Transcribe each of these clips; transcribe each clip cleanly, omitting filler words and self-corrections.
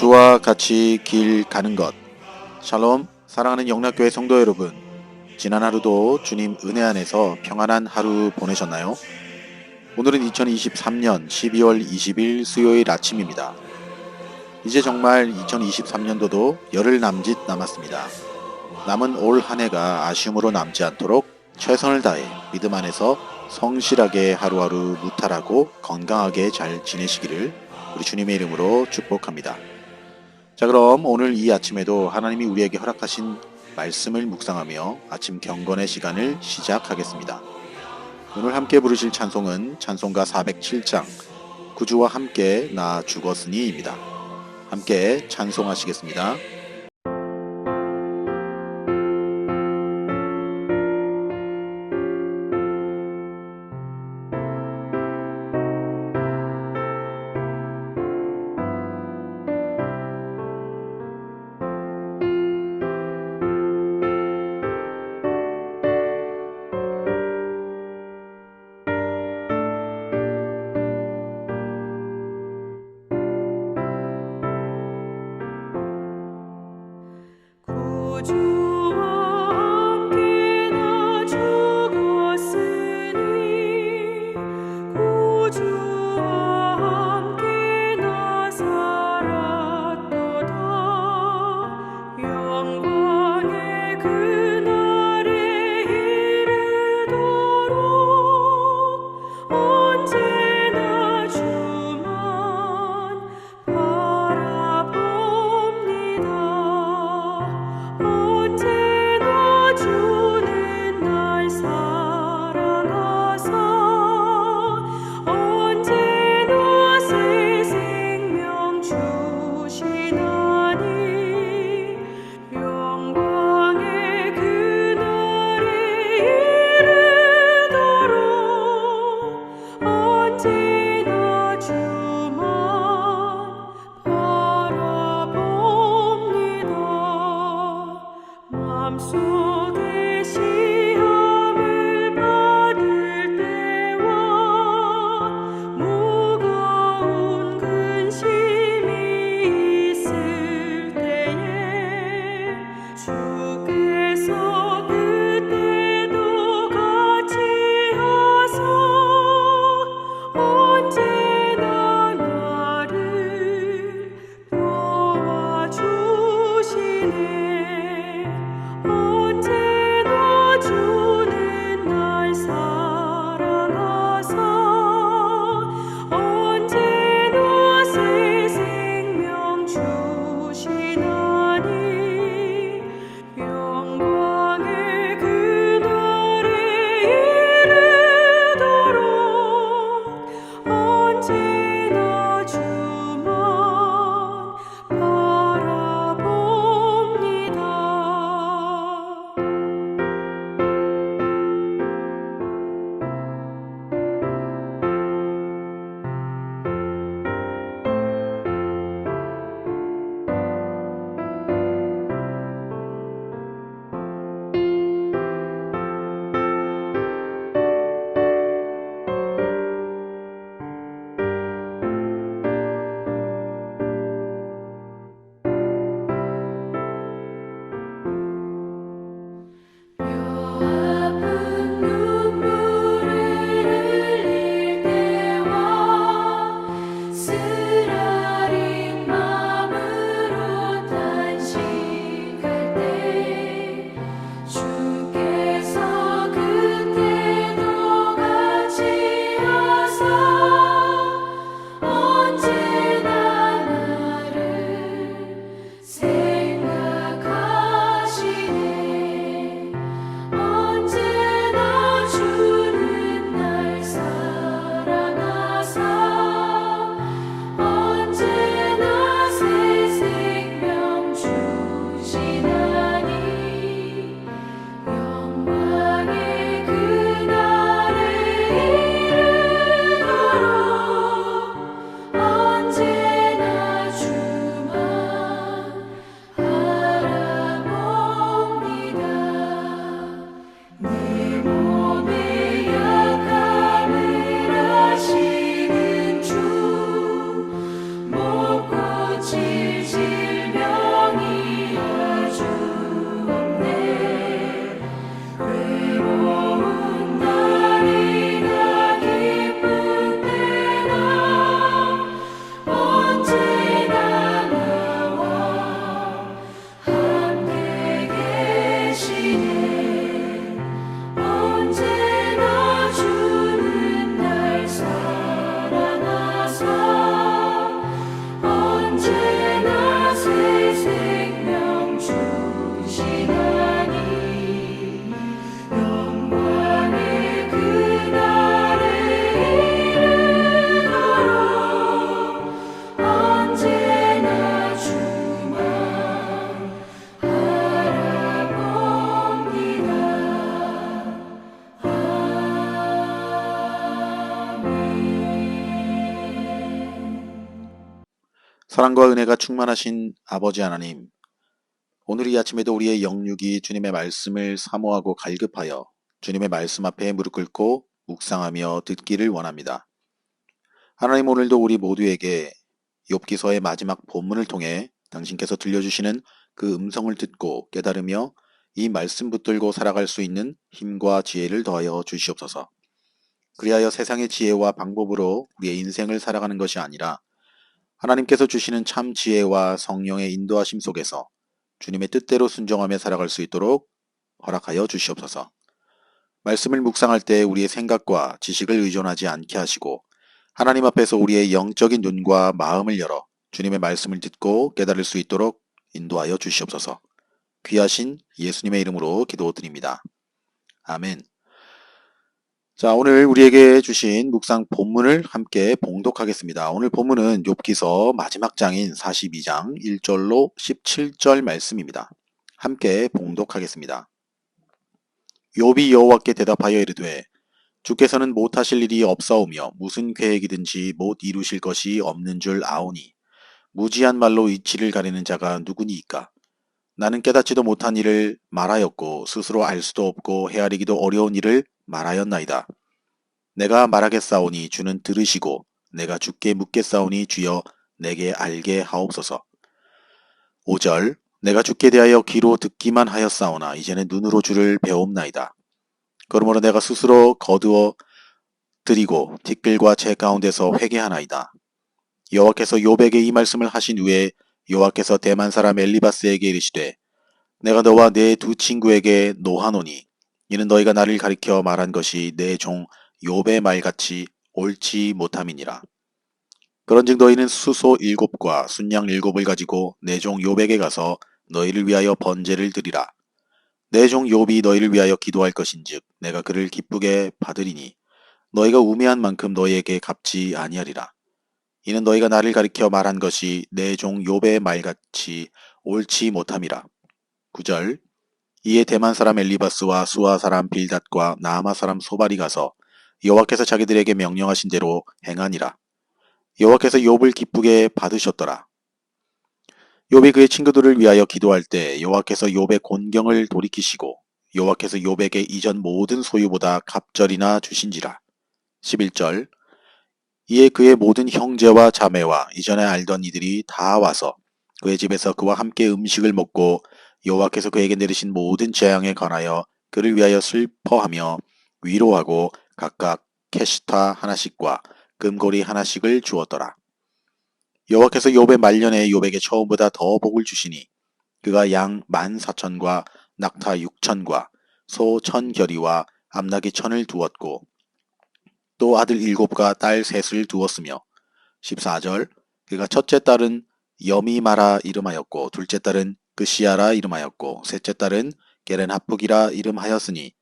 주와 같이 길 가는 것. 샬롬, 사랑하는 영락교회 성도 여러분, 지난 하루도 주님 은혜 안에서 평안한 하루 보내셨나요? 오늘은 2023년 12월 20일 수요일 아침입니다. 이제 정말 2023년도도 열흘 남짓 남았습니다. 남은 올 한 해가 아쉬움으로 남지 않도록 최선을 다해 믿음 안에서 성실하게 하루하루 무탈하고 건강하게 잘 지내시기를 우리 주님의 이름으로 축복합니다. 자, 그럼 오늘 이 아침에도 하나님이 우리에게 허락하신 말씀을 묵상하며 아침 경건의 시간을 시작하겠습니다. 오늘 함께 부르실 찬송은 찬송가 407장 구주와 함께 나 죽었으니입니다. 함께 찬송하시겠습니다. 사랑과 은혜가 충만하신 아버지 하나님, 오늘 이 아침에도 우리의 영육이 주님의 말씀을 사모하고 갈급하여 주님의 말씀 앞에 무릎 꿇고 묵상하며 듣기를 원합니다. 하나님, 오늘도 우리 모두에게 욥기서의 마지막 본문을 통해 당신께서 들려주시는 그 음성을 듣고 깨달으며 이 말씀 붙들고 살아갈 수 있는 힘과 지혜를 더하여 주시옵소서. 그리하여 세상의 지혜와 방법으로 우리의 인생을 살아가는 것이 아니라 하나님께서 주시는 참 지혜와 성령의 인도하심 속에서 주님의 뜻대로 순종하며 살아갈 수 있도록 허락하여 주시옵소서. 말씀을 묵상할 때 우리의 생각과 지식을 의존하지 않게 하시고 하나님 앞에서 우리의 영적인 눈과 마음을 열어 주님의 말씀을 듣고 깨달을 수 있도록 인도하여 주시옵소서. 귀하신 예수님의 이름으로 기도드립니다. 아멘. 자, 오늘 우리에게 주신 묵상 본문을 함께 봉독하겠습니다. 오늘 본문은 욥기서 마지막 장인 42장 1절로 17절 말씀입니다. 함께 봉독하겠습니다. 욥이 여호와께 대답하여 이르되 주께서는 못하실 일이 없사오며 무슨 계획이든지 못 이루실 것이 없는 줄 아오니 무지한 말로 이치를 가리는 자가 누구니이까? 나는 깨닫지도 못한 일을 말하였고 스스로 알 수도 없고 헤아리기도 어려운 일을 말하였나이다. 내가 말하겠사오니 주는 들으시고 내가 주께 묻겠사오니 주여 내게 알게 하옵소서. 5절 내가 주께 대하여 귀로 듣기만 하였사오나 이제는 눈으로 주를 배옵나이다. 그러므로 내가 스스로 거두어 드리고 티끌과 재 가운데서 회개하나이다. 여호와께서 욥에게 이 말씀을 하신 후에 여호와께서 대만 사람 엘리바스에게 이르시되 내가 너와 네 두 친구에게 노하노니 이는 너희가 나를 가리켜 말한 것이 내 종 욥의 말같이 옳지 못함이니라. 그런즉 너희는 수소 7과 순양 7을 가지고 내 종 욥에게 가서 너희를 위하여 번제를 드리라. 내 종 욥이 너희를 위하여 기도할 것인즉 내가 그를 기쁘게 받으리니 너희가 우매한 만큼 너희에게 갚지 아니하리라. 이는 너희가 나를 가리켜 말한 것이 내 종 욥의 말같이 옳지 못함이라. 9절 이에 대만 사람 엘리바스와 수아 사람 빌닷과 나아마 사람 소발이 가서 여호와께서 자기들에게 명령하신 대로 행하니라. 여호와께서 욥을 기쁘게 받으셨더라. 욥이 그의 친구들을 위하여 기도할 때 여호와께서 욥의 곤경을 돌이키시고 여호와께서 욥에게 이전 모든 소유보다 갑절이나 주신지라. 11절 이에 그의 모든 형제와 자매와 이전에 알던 이들이 다 와서 그의 집에서 그와 함께 음식을 먹고 여호와께서 그에게 내리신 모든 재앙에 관하여 그를 위하여 슬퍼하며 위로하고 각각 캐시타 하나씩과 금고리 하나씩을 주었더라. 여호와께서 욥의 말년에 욥에게 처음보다 더 복을 주시니 그가 양 14,000과 낙타 6,000과 소 1,000결이와 암나귀 1,000을 두었고 또 아들 7과 딸 3을 두었으며 14절 그가 첫째 딸은 여미마라 이름하였고 둘째 딸은 그시아라 이름하였고 셋째 딸은 게렌하프기라 이름하였으니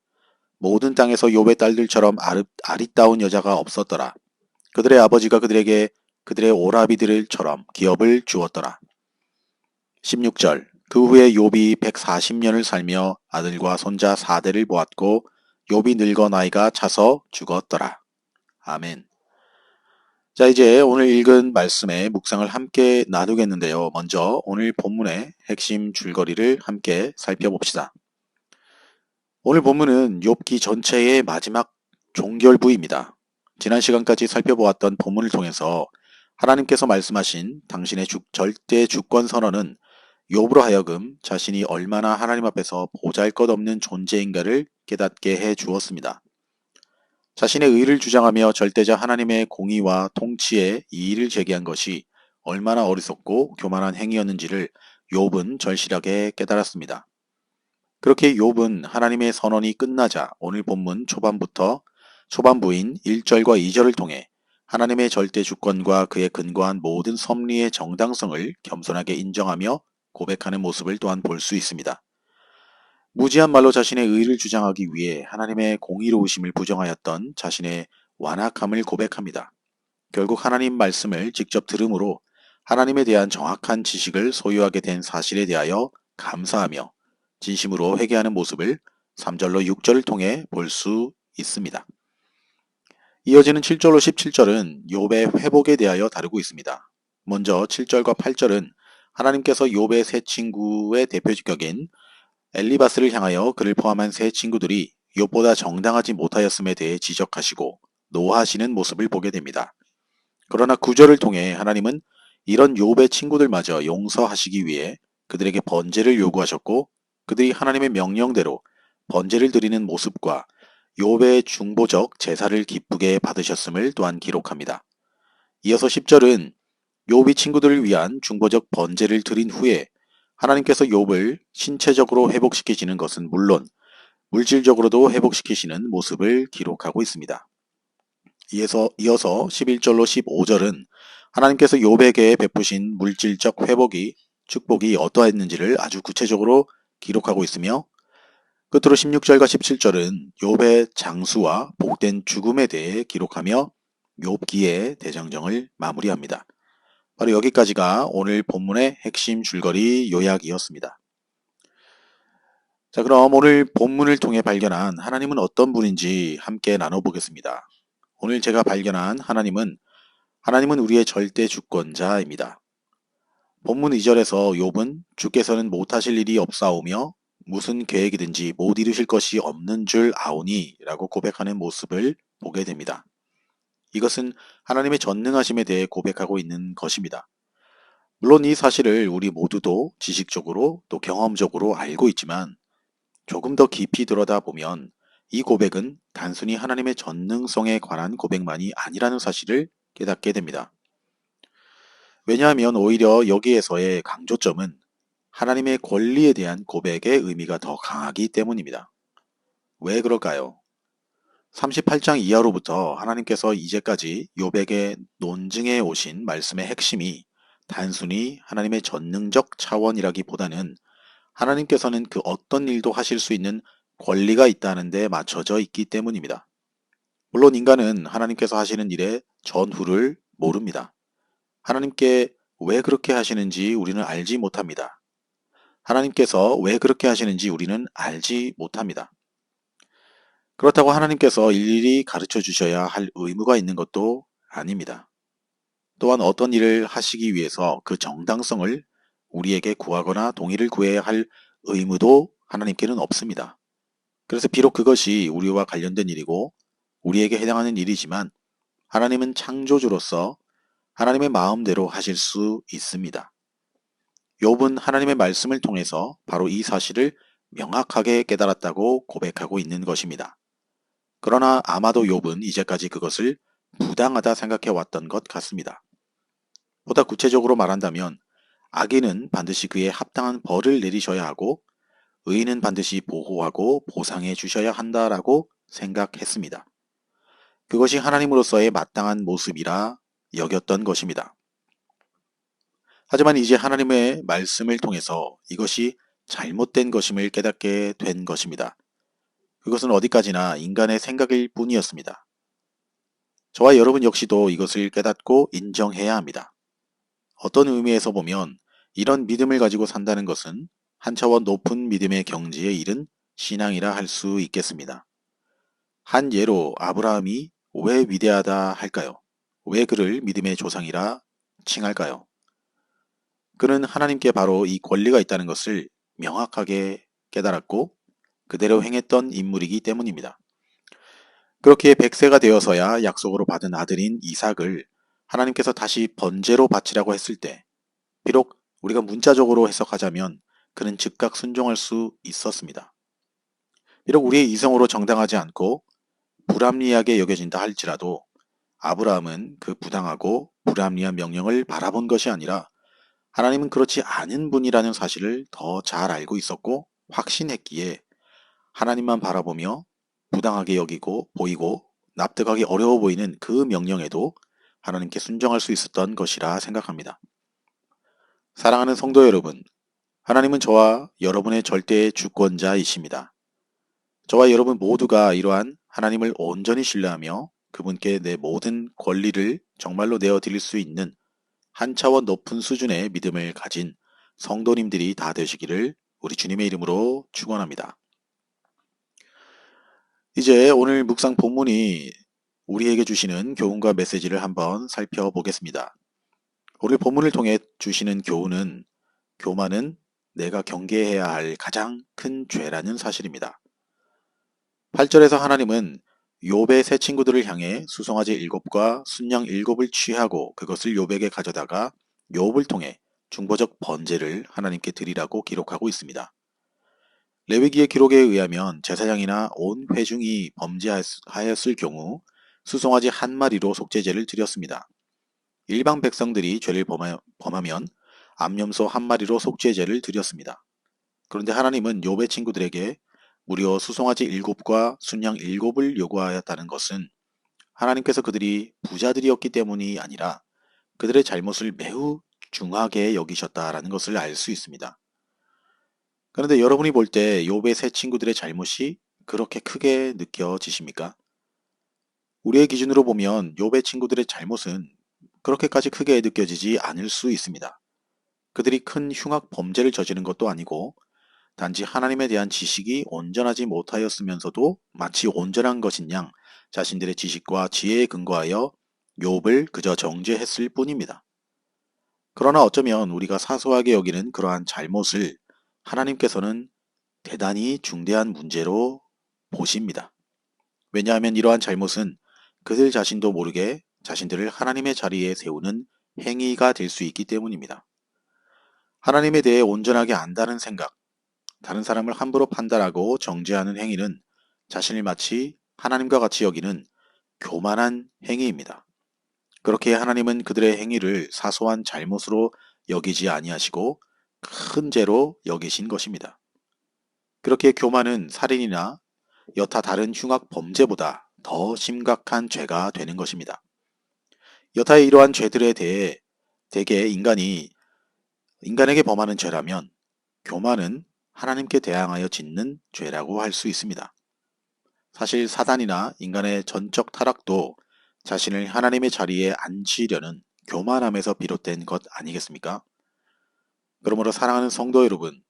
모든 땅에서 욥의 딸들처럼 아리따운 여자가 없었더라. 그들의 아버지가 그들에게 그들의 오라비들처럼 기업을 주었더라. 16절 그 후에 욥이 140년을 살며 아들과 손자 4대를 보았고 욥이 늙어 나이가 차서 죽었더라. 아멘. 자, 이제 오늘 읽은 말씀의 묵상을 함께 나누겠는데요. 먼저 오늘 본문의 핵심 줄거리를 함께 살펴봅시다. 오늘 본문은 욥기 전체의 마지막 종결부입니다. 지난 시간까지 살펴보았던 본문을 통해서 하나님께서 말씀하신 당신의 절대 주권 선언은 욥으로 하여금 자신이 얼마나 하나님 앞에서 보잘것없는 존재인가를 깨닫게 해 주었습니다. 자신의 의를 주장하며 절대자 하나님의 공의와 통치에 이의를 제기한 것이 얼마나 어리석고 교만한 행위였는지를 욥은 절실하게 깨달았습니다. 그렇게 욥은 하나님의 선언이 끝나자 오늘 본문 초반부인 1절과 2절을 통해 하나님의 절대 주권과 그에 근거한 모든 섭리의 정당성을 겸손하게 인정하며 고백하는 모습을 또한 볼 수 있습니다. 무지한 말로 자신의 의를 주장하기 위해 하나님의 공의로우심을 부정하였던 자신의 완악함을 고백합니다. 결국 하나님 말씀을 직접 들음으로 하나님에 대한 정확한 지식을 소유하게 된 사실에 대하여 감사하며 진심으로 회개하는 모습을 3절로 6절을 통해 볼 수 있습니다. 이어지는 7절로 17절은 욥의 회복에 대하여 다루고 있습니다. 먼저 7절과 8절은 하나님께서 욥의 세 친구의 대표적인 엘리바스를 향하여 그를 포함한 세 친구들이 욥보다 정당하지 못하였음에 대해 지적하시고 노하시는 모습을 보게 됩니다. 그러나 9절을 통해 하나님은 이런 욥의 친구들마저 용서하시기 위해 그들에게 번제를 요구하셨고 그들이 하나님의 명령대로 번제를 드리는 모습과 욥의 중보적 제사를 기쁘게 받으셨음을 또한 기록합니다. 이어서 10절은 욥이 친구들을 위한 중보적 번제를 드린 후에 하나님께서 욥을 신체적으로 회복시키시는 것은 물론 물질적으로도 회복시키시는 모습을 기록하고 있습니다. 이어서 11절로 15절은 하나님께서 욥에게 베푸신 물질적 축복이 어떠했는지를 아주 구체적으로 기록하고 있으며 끝으로 16절과 17절은 욥의 장수와 복된 죽음에 대해 기록하며 욥기의 대장정을 마무리합니다. 바로 여기까지가 오늘 본문의 핵심 줄거리 요약이었습니다. 자, 그럼 오늘 본문을 통해 발견한 하나님은 어떤 분인지 함께 나눠보겠습니다. 오늘 제가 발견한 하나님은 우리의 절대 주권자입니다. 본문 2절에서 욥은 주께서는 못하실 일이 없사오며 무슨 계획이든지 못 이루실 것이 없는 줄 아오니 라고 고백하는 모습을 보게 됩니다. 이것은 하나님의 전능하심에 대해 고백하고 있는 것입니다. 물론 이 사실을 우리 모두도 지식적으로 또 경험적으로 알고 있지만 조금 더 깊이 들여다보면 이 고백은 단순히 하나님의 전능성에 관한 고백만이 아니라는 사실을 깨닫게 됩니다. 왜냐하면 오히려 여기에서의 강조점은 하나님의 권리에 대한 고백의 의미가 더 강하기 때문입니다. 왜 그럴까요? 38장 이하로부터 하나님께서 이제까지 욥에게 논증해 오신 말씀의 핵심이 단순히 하나님의 전능적 차원이라기보다는 하나님께서는 그 어떤 일도 하실 수 있는 권리가 있다는 데 맞춰져 있기 때문입니다. 물론 인간은 하나님께서 하시는 일의 전후를 모릅니다. 하나님께 왜 그렇게 하시는지 우리는 알지 못합니다. 하나님께서 왜 그렇게 하시는지 우리는 알지 못합니다. 그렇다고 하나님께서 일일이 가르쳐 주셔야 할 의무가 있는 것도 아닙니다. 또한 어떤 일을 하시기 위해서 그 정당성을 우리에게 구하거나 동의를 구해야 할 의무도 하나님께는 없습니다. 그래서 비록 그것이 우리와 관련된 일이고 우리에게 해당하는 일이지만 하나님은 창조주로서 하나님의 마음대로 하실 수 있습니다. 욥은 하나님의 말씀을 통해서 바로 이 사실을 명확하게 깨달았다고 고백하고 있는 것입니다. 그러나 아마도 욥은 이제까지 그것을 부당하다 생각해 왔던 것 같습니다. 보다 구체적으로 말한다면 악인은 반드시 그에 합당한 벌을 내리셔야 하고 의인은 반드시 보호하고 보상해 주셔야 한다라고 생각했습니다. 그것이 하나님으로서의 마땅한 모습이라 여겼던 것입니다. 하지만 이제 하나님의 말씀을 통해서 이것이 잘못된 것임을 깨닫게 된 것입니다. 그것은 어디까지나 인간의 생각일 뿐이었습니다. 저와 여러분 역시도 이것을 깨닫고 인정해야 합니다. 어떤 의미에서 보면 이런 믿음을 가지고 산다는 것은 한 차원 높은 믿음의 경지에 이른 신앙이라 할 수 있겠습니다. 한 예로 아브라함이 왜 위대하다 할까요? 왜 그를 믿음의 조상이라 칭할까요? 그는 하나님께 바로 이 권리가 있다는 것을 명확하게 깨달았고 그대로 행했던 인물이기 때문입니다. 그렇게 100세가 되어서야 약속으로 받은 아들인 이삭을 하나님께서 다시 번제로 바치라고 했을 때 비록 우리가 문자적으로 해석하자면 그는 즉각 순종할 수 있었습니다. 비록 우리의 이성으로 정당하지 않고 불합리하게 여겨진다 할지라도 아브라함은 그 부당하고 불합리한 명령을 바라본 것이 아니라 하나님은 그렇지 않은 분이라는 사실을 더 잘 알고 있었고 확신했기에 하나님만 바라보며 부당하게 여기고 보이고 납득하기 어려워 보이는 그 명령에도 하나님께 순종할 수 있었던 것이라 생각합니다. 사랑하는 성도 여러분, 하나님은 저와 여러분의 절대 주권자이십니다. 저와 여러분 모두가 이러한 하나님을 온전히 신뢰하며 그분께 내 모든 권리를 정말로 내어드릴 수 있는 한 차원 높은 수준의 믿음을 가진 성도님들이 다 되시기를 우리 주님의 이름으로 축원합니다. 이제 오늘 묵상 본문이 우리에게 주시는 교훈과 메시지를 한번 살펴보겠습니다. 오늘 본문을 통해 주시는 교훈은 교만은 내가 경계해야 할 가장 큰 죄라는 사실입니다. 8절에서 하나님은 욥의 세 친구들을 향해 수송아지 7과 순양 7을 취하고 그것을 욥에게 가져다가 욥을 통해 중보적 번제를 하나님께 드리라고 기록하고 있습니다. 레위기의 기록에 의하면 제사장이나 온 회중이 범죄하였을 경우 수송아지 한 마리로 속죄제를 드렸습니다. 일반 백성들이 죄를 범하면 암염소 한 마리로 속죄제를 드렸습니다. 그런데 하나님은 욥의 친구들에게 무려 수송아지 7과 순양 7을 요구하였다는 것은 하나님께서 그들이 부자들이었기 때문이 아니라 그들의 잘못을 매우 중하게 여기셨다라는 것을 알 수 있습니다. 그런데 여러분이 볼 때 욥의 세 친구들의 잘못이 그렇게 크게 느껴지십니까? 우리의 기준으로 보면 욥의 친구들의 잘못은 그렇게까지 크게 느껴지지 않을 수 있습니다. 그들이 큰 흉악 범죄를 저지른 것도 아니고 단지 하나님에 대한 지식이 온전하지 못하였으면서도 마치 온전한 것인 양 자신들의 지식과 지혜에 근거하여 욥을 그저 정죄했을 뿐입니다. 그러나 어쩌면 우리가 사소하게 여기는 그러한 잘못을 하나님께서는 대단히 중대한 문제로 보십니다. 왜냐하면 이러한 잘못은 그들 자신도 모르게 자신들을 하나님의 자리에 세우는 행위가 될 수 있기 때문입니다. 하나님에 대해 온전하게 안다는 생각, 다른 사람을 함부로 판단하고 정죄하는 행위는 자신을 마치 하나님과 같이 여기는 교만한 행위입니다. 그렇게 하나님은 그들의 행위를 사소한 잘못으로 여기지 아니하시고 큰 죄로 여기신 것입니다. 그렇게 교만은 살인이나 여타 다른 흉악 범죄보다 더 심각한 죄가 되는 것입니다. 여타의 이러한 죄들에 대해 대개 인간에게 범하는 죄라면 교만은 하나님께 대항하여 짓는 죄라고 할 수 있습니다. 사실 사단이나 인간의 전적 타락도 자신을 하나님의 자리에 앉히려는 교만함에서 비롯된 것 아니겠습니까? 그러므로 사랑하는 성도 여러분,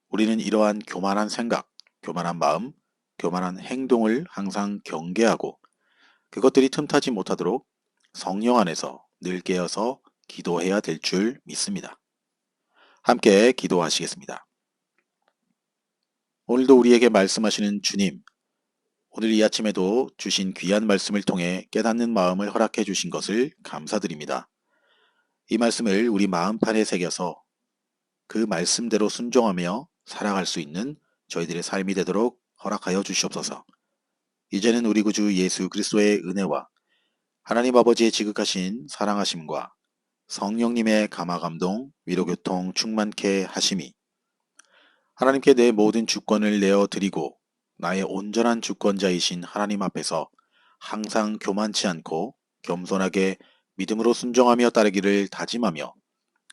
우리는 이러한 교만한 생각, 교만한 마음, 교만한 행동을 항상 경계하고 그것들이 틈타지 못하도록 성령 안에서 늘 깨어서 기도해야 될 줄 믿습니다. 함께 기도하시겠습니다. 오늘도 우리에게 말씀하시는 주님, 오늘 이 아침에도 주신 귀한 말씀을 통해 깨닫는 마음을 허락해 주신 것을 감사드립니다. 이 말씀을 우리 마음판에 새겨서 그 말씀대로 순종하며 살아갈 수 있는 저희들의 삶이 되도록 허락하여 주시옵소서. 이제는 우리 구주 예수 그리스도의 은혜와 하나님 아버지의 지극하신 사랑하심과 성령님의 감화감동, 위로교통 충만케 하심이 하나님께 내 모든 주권을 내어 드리고 나의 온전한 주권자이신 하나님 앞에서 항상 교만치 않고 겸손하게 믿음으로 순종하며 따르기를 다짐하며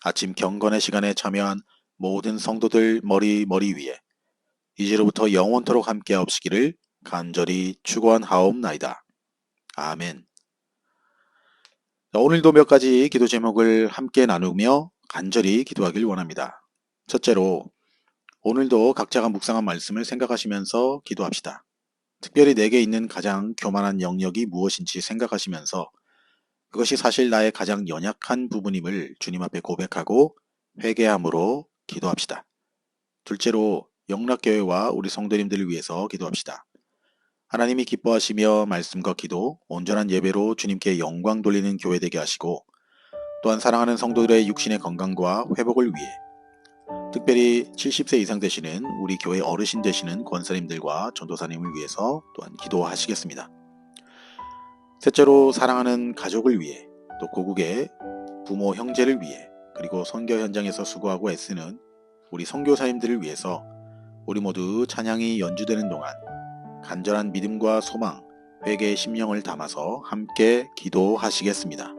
아침 경건의 시간에 참여한 모든 성도들 머리 위에 이제로부터 영원토록 함께 하옵시기를 간절히 축원하옵나이다. 아멘. 오늘도 몇 가지 기도 제목을 함께 나누며 간절히 기도하길 원합니다. 첫째로 오늘도 각자가 묵상한 말씀을 생각하시면서 기도합시다. 특별히 내게 있는 가장 교만한 영역이 무엇인지 생각하시면서 그것이 사실 나의 가장 연약한 부분임을 주님 앞에 고백하고 회개함으로 기도합시다. 둘째로 영락교회와 우리 성도님들을 위해서 기도합시다. 하나님이 기뻐하시며 말씀과 기도, 온전한 예배로 주님께 영광 돌리는 교회 되게 하시고 또한 사랑하는 성도들의 육신의 건강과 회복을 위해 특별히 70세 이상 되시는 우리 교회 어르신 되시는 권사님들과 전도사님을 위해서 또한 기도하시겠습니다. 셋째로 사랑하는 가족을 위해 또 고국의 부모 형제를 위해 그리고 선교 현장에서 수고하고 애쓰는 우리 선교사님들을 위해서 우리 모두 찬양이 연주되는 동안 간절한 믿음과 소망, 회개의 심령을 담아서 함께 기도하시겠습니다.